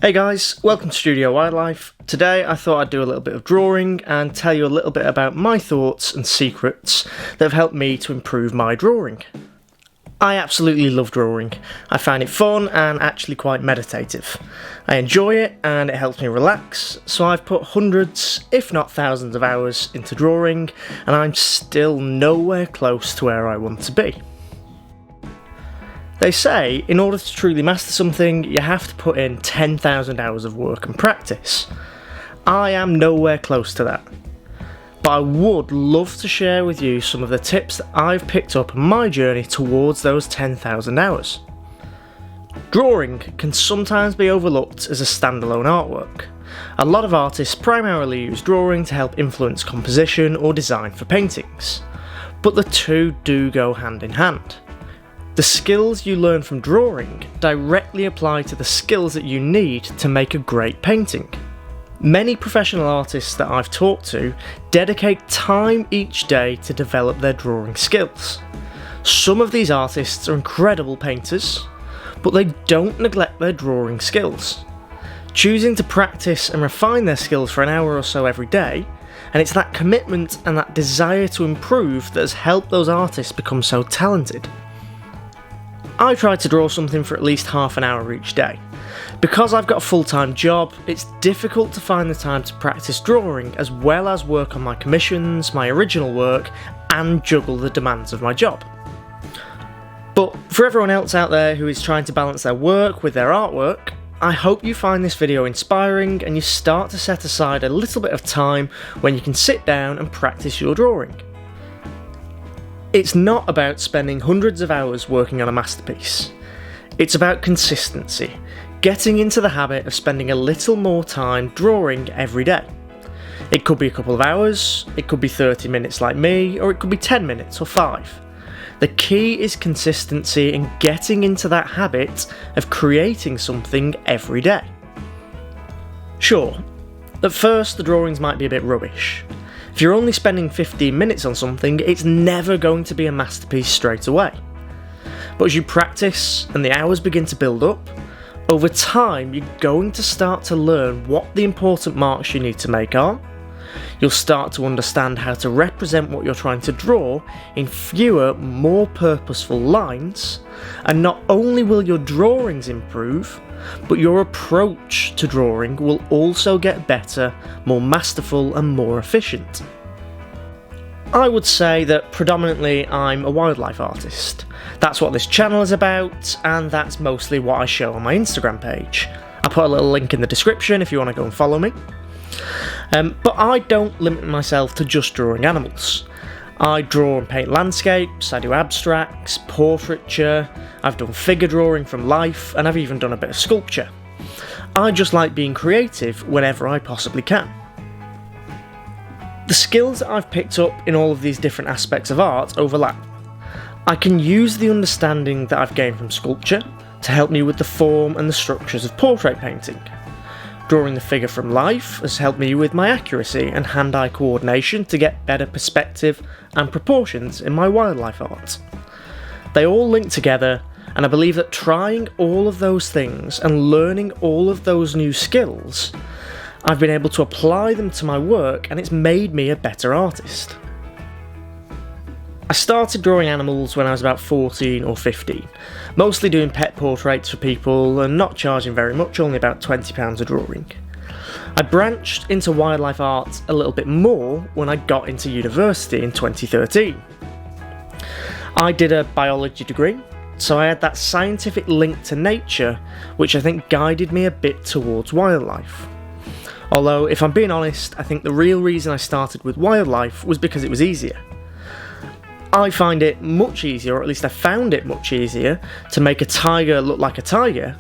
Hey guys, welcome to Studio Wildlife. Today I thought I'd do a little bit of drawing and tell you a little bit about my thoughts and secrets that have helped me to improve my drawing. I absolutely love drawing. I find it fun and actually quite meditative. I enjoy it and it helps me relax, so I've put hundreds, if not thousands of hours into drawing, and I'm still nowhere close to where I want to be. They say, in order to truly master something, you have to put in 10,000 hours of work and practice. I am nowhere close to that. But I would love to share with you some of the tips that I've picked up on my journey towards those 10,000 hours. Drawing can sometimes be overlooked as a standalone artwork. A lot of artists primarily use drawing to help influence composition or design for paintings. But the two do go hand in hand. The skills you learn from drawing directly apply to the skills that you need to make a great painting. Many professional artists that I've talked to dedicate time each day to develop their drawing skills. Some of these artists are incredible painters, but they don't neglect their drawing skills. Choosing to practice and refine their skills for an hour or so every day, and it's that commitment and that desire to improve that has helped those artists become so talented. I try to draw something for at least half an hour each day. Because I've got a full-time job, it's difficult to find the time to practice drawing as well as work on my commissions, my original work, and juggle the demands of my job. But for everyone else out there who is trying to balance their work with their artwork, I hope you find this video inspiring and you start to set aside a little bit of time when you can sit down and practice your drawing. It's not about spending hundreds of hours working on a masterpiece. It's about consistency, getting into the habit of spending a little more time drawing every day. It could be a couple of hours, it could be 30 minutes like me, or it could be 10 minutes or 5. The key is consistency and getting into that habit of creating something every day. Sure, at first the drawings might be a bit rubbish. If you're only spending 15 minutes on something, it's never going to be a masterpiece straight away. But as you practice and the hours begin to build up, over time you're going to start to learn what the important marks you need to make are. You'll start to understand how to represent what you're trying to draw in fewer, more purposeful lines, and not only will your drawings improve, but your approach to drawing will also get better, more masterful and more efficient. I would say that predominantly I'm a wildlife artist. That's what this channel is about, and that's mostly what I show on my Instagram page. I'll put a little link in the description if you want to go and follow me. But I don't limit myself to just drawing animals. I draw and paint landscapes, I do abstracts, portraiture, I've done figure drawing from life, and I've even done a bit of sculpture. I just like being creative whenever I possibly can. The skills that I've picked up in all of these different aspects of art overlap. I can use the understanding that I've gained from sculpture to help me with the form and the structures of portrait painting. Drawing the figure from life has helped me with my accuracy and hand-eye coordination to get better perspective and proportions in my wildlife art. They all link together, and I believe that trying all of those things and learning all of those new skills, I've been able to apply them to my work and it's made me a better artist. I started drawing animals when I was about 14 or 15, mostly doing pet portraits for people and not charging very much, only about £20 a drawing. I branched into wildlife art a little bit more when I got into university in 2013. I did a biology degree, so I had that scientific link to nature, which I think guided me a bit towards wildlife. Although, if I'm being honest, I think the real reason I started with wildlife was because it was easier. I find it much easier, or at least I found it much easier, to make a tiger look like a tiger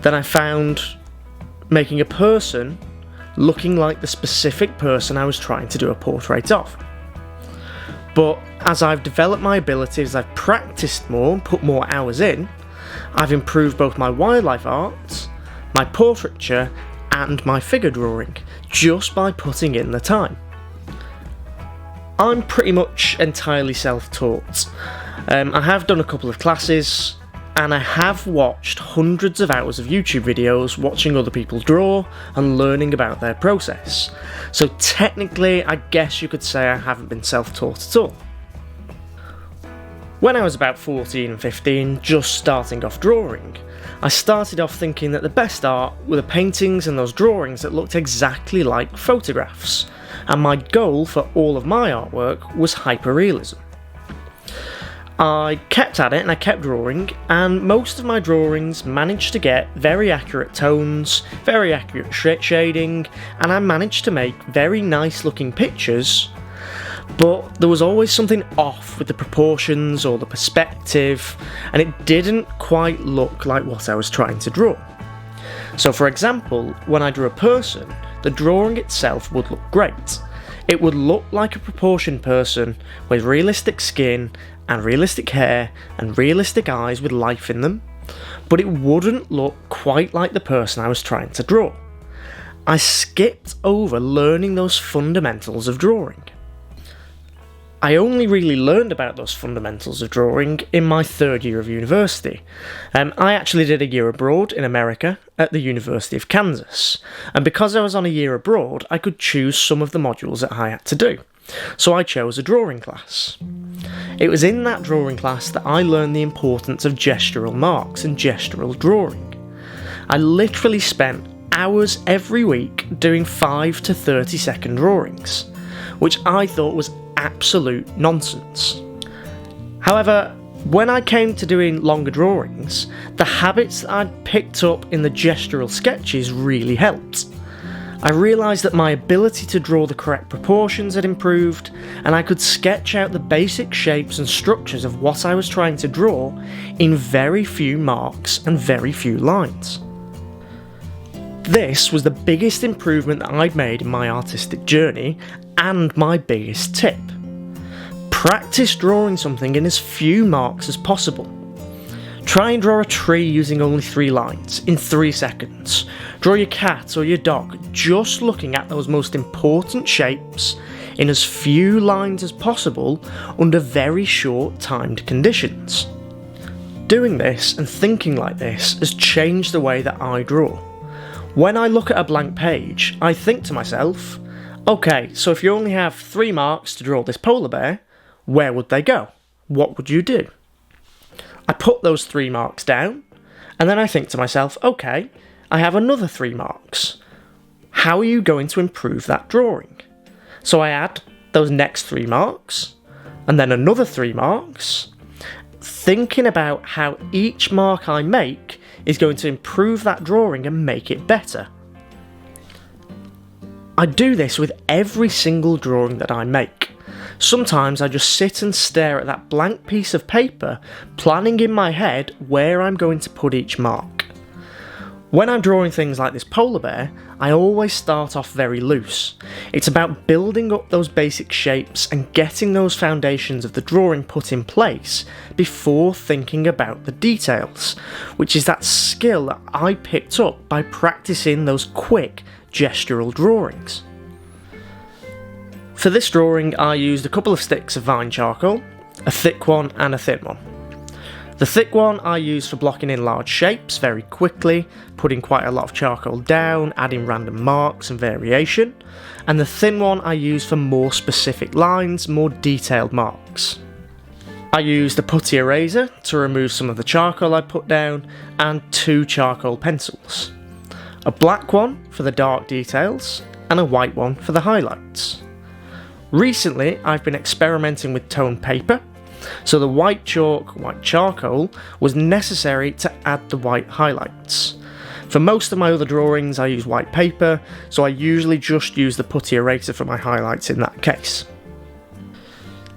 than I found making a person looking like the specific person I was trying to do a portrait of. But as I've developed my abilities, I've practiced more and put more hours in, I've improved both my wildlife art, my portraiture, and my figure drawing, just by putting in the time. I'm pretty much entirely self-taught. I have done a couple of classes, and I have watched hundreds of hours of YouTube videos watching other people draw and learning about their process. So technically, I guess you could say I haven't been self-taught at all. When I was about 14 and 15, just starting off drawing, I started off thinking that the best art were the paintings and those drawings that looked exactly like photographs, and my goal for all of my artwork was hyperrealism. I kept at it and I kept drawing, and most of my drawings managed to get very accurate tones, very accurate shading, and I managed to make very nice looking pictures, but there was always something off with the proportions or the perspective, and it didn't quite look like what I was trying to draw. So for example, when I drew a person, the drawing itself would look great. It would look like a proportioned person with realistic skin and realistic hair and realistic eyes with life in them, but it wouldn't look quite like the person I was trying to draw. I skipped over learning those fundamentals of drawing. I only really learned about those fundamentals of drawing in my third year of university. I actually did a year abroad in America at the University of Kansas, and because I was on a year abroad, I could choose some of the modules that I had to do. So I chose a drawing class. It was in that drawing class that I learned the importance of gestural marks and gestural drawing. I literally spent hours every week doing 5 to 30 second drawings, which I thought was absolute nonsense. However, when I came to doing longer drawings, the habits that I'd picked up in the gestural sketches really helped. I realised that my ability to draw the correct proportions had improved, and I could sketch out the basic shapes and structures of what I was trying to draw in very few marks and very few lines. This was the biggest improvement that I'd made in my artistic journey, and my biggest tip. Practice drawing something in as few marks as possible. Try and draw a tree using only 3 lines, in 3 seconds. Draw your cat or your dog, just looking at those most important shapes in as few lines as possible under very short timed conditions. Doing this and thinking like this has changed the way that I draw. When I look at a blank page, I think to myself, okay, so if you only have 3 marks to draw this polar bear, where would they go? What would you do? I put those 3 marks down, and then I think to myself, okay, I have another 3 marks. How are you going to improve that drawing? So I add those next 3 marks, and then another 3 marks, thinking about how each mark I make is going to improve that drawing and make it better. I do this with every single drawing that I make. Sometimes I just sit and stare at that blank piece of paper, planning in my head where I'm going to put each mark. When I'm drawing things like this polar bear, I always start off very loose. It's about building up those basic shapes and getting those foundations of the drawing put in place before thinking about the details, which is that skill that I picked up by practicing those quick gestural drawings. For this drawing, I used a couple of sticks of vine charcoal, a thick one and a thin one. The thick one I used for blocking in large shapes very quickly, putting quite a lot of charcoal down, adding random marks and variation, and the thin one I used for more specific lines, more detailed marks. I used a putty eraser to remove some of the charcoal I put down, and 2 charcoal pencils. A black one for the dark details, and a white one for the highlights. Recently, I've been experimenting with toned paper, so the white chalk, white charcoal was necessary to add the white highlights. For most of my other drawings I use white paper, so I usually just use the putty eraser for my highlights in that case.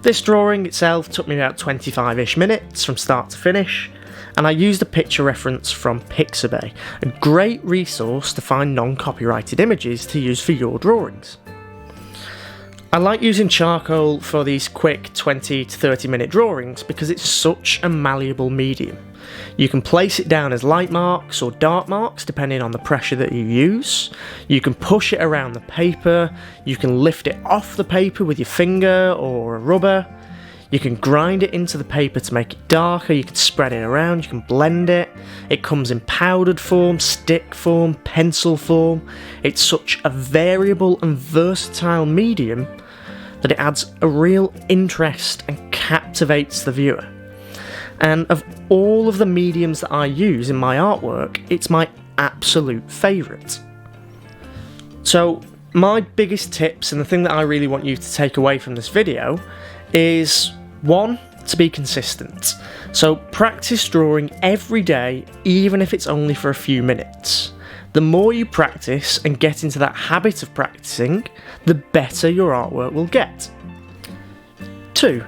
This drawing itself took me about 25-ish minutes from start to finish, and I used a picture reference from Pixabay, a great resource to find non-copyrighted images to use for your drawings. I like using charcoal for these quick 20 to 30 minute drawings because it's such a malleable medium. You can place it down as light marks or dark marks depending on the pressure that you use. You can push it around the paper, you can lift it off the paper with your finger or a rubber. You can grind it into the paper to make it darker, you can spread it around, you can blend it. It comes in powdered form, stick form, pencil form. It's such a variable and versatile medium that it adds a real interest and captivates the viewer. And of all of the mediums that I use in my artwork, it's my absolute favourite. So my biggest tips, and the thing that I really want you to take away from this video, is 1, to be consistent. So practice drawing every day, even if it's only for a few minutes. The more you practice and get into that habit of practicing, the better your artwork will get. 2,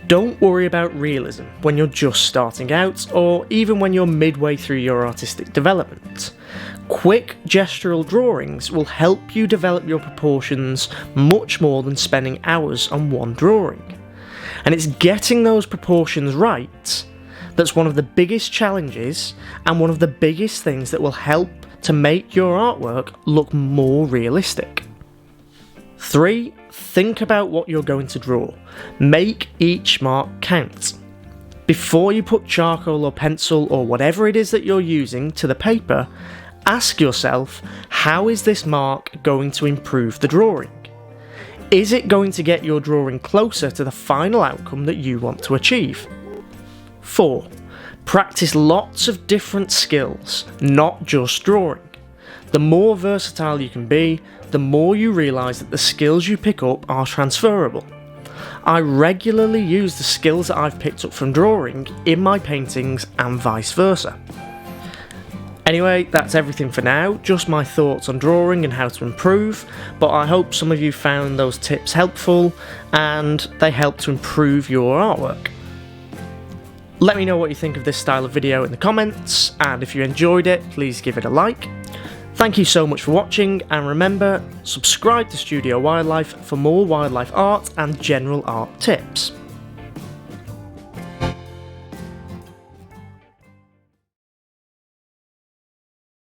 don't worry about realism when you're just starting out, or even when you're midway through your artistic development. Quick gestural drawings will help you develop your proportions much more than spending hours on one drawing. And it's getting those proportions right that's one of the biggest challenges and one of the biggest things that will help to make your artwork look more realistic. 3, think about what you're going to draw. Make each mark count. Before you put charcoal or pencil or whatever it is that you're using to the paper, ask yourself, how is this mark going to improve the drawing? Is it going to get your drawing closer to the final outcome that you want to achieve? 4, practice lots of different skills, not just drawing. The more versatile you can be, the more you realise that the skills you pick up are transferable. I regularly use the skills that I've picked up from drawing in my paintings and vice versa. Anyway, that's everything for now, just my thoughts on drawing and how to improve, but I hope some of you found those tips helpful and they help to improve your artwork. Let me know what you think of this style of video in the comments, and if you enjoyed it, please give it a like. Thank you so much for watching, and remember, subscribe to Studio Wildlife for more wildlife art and general art tips.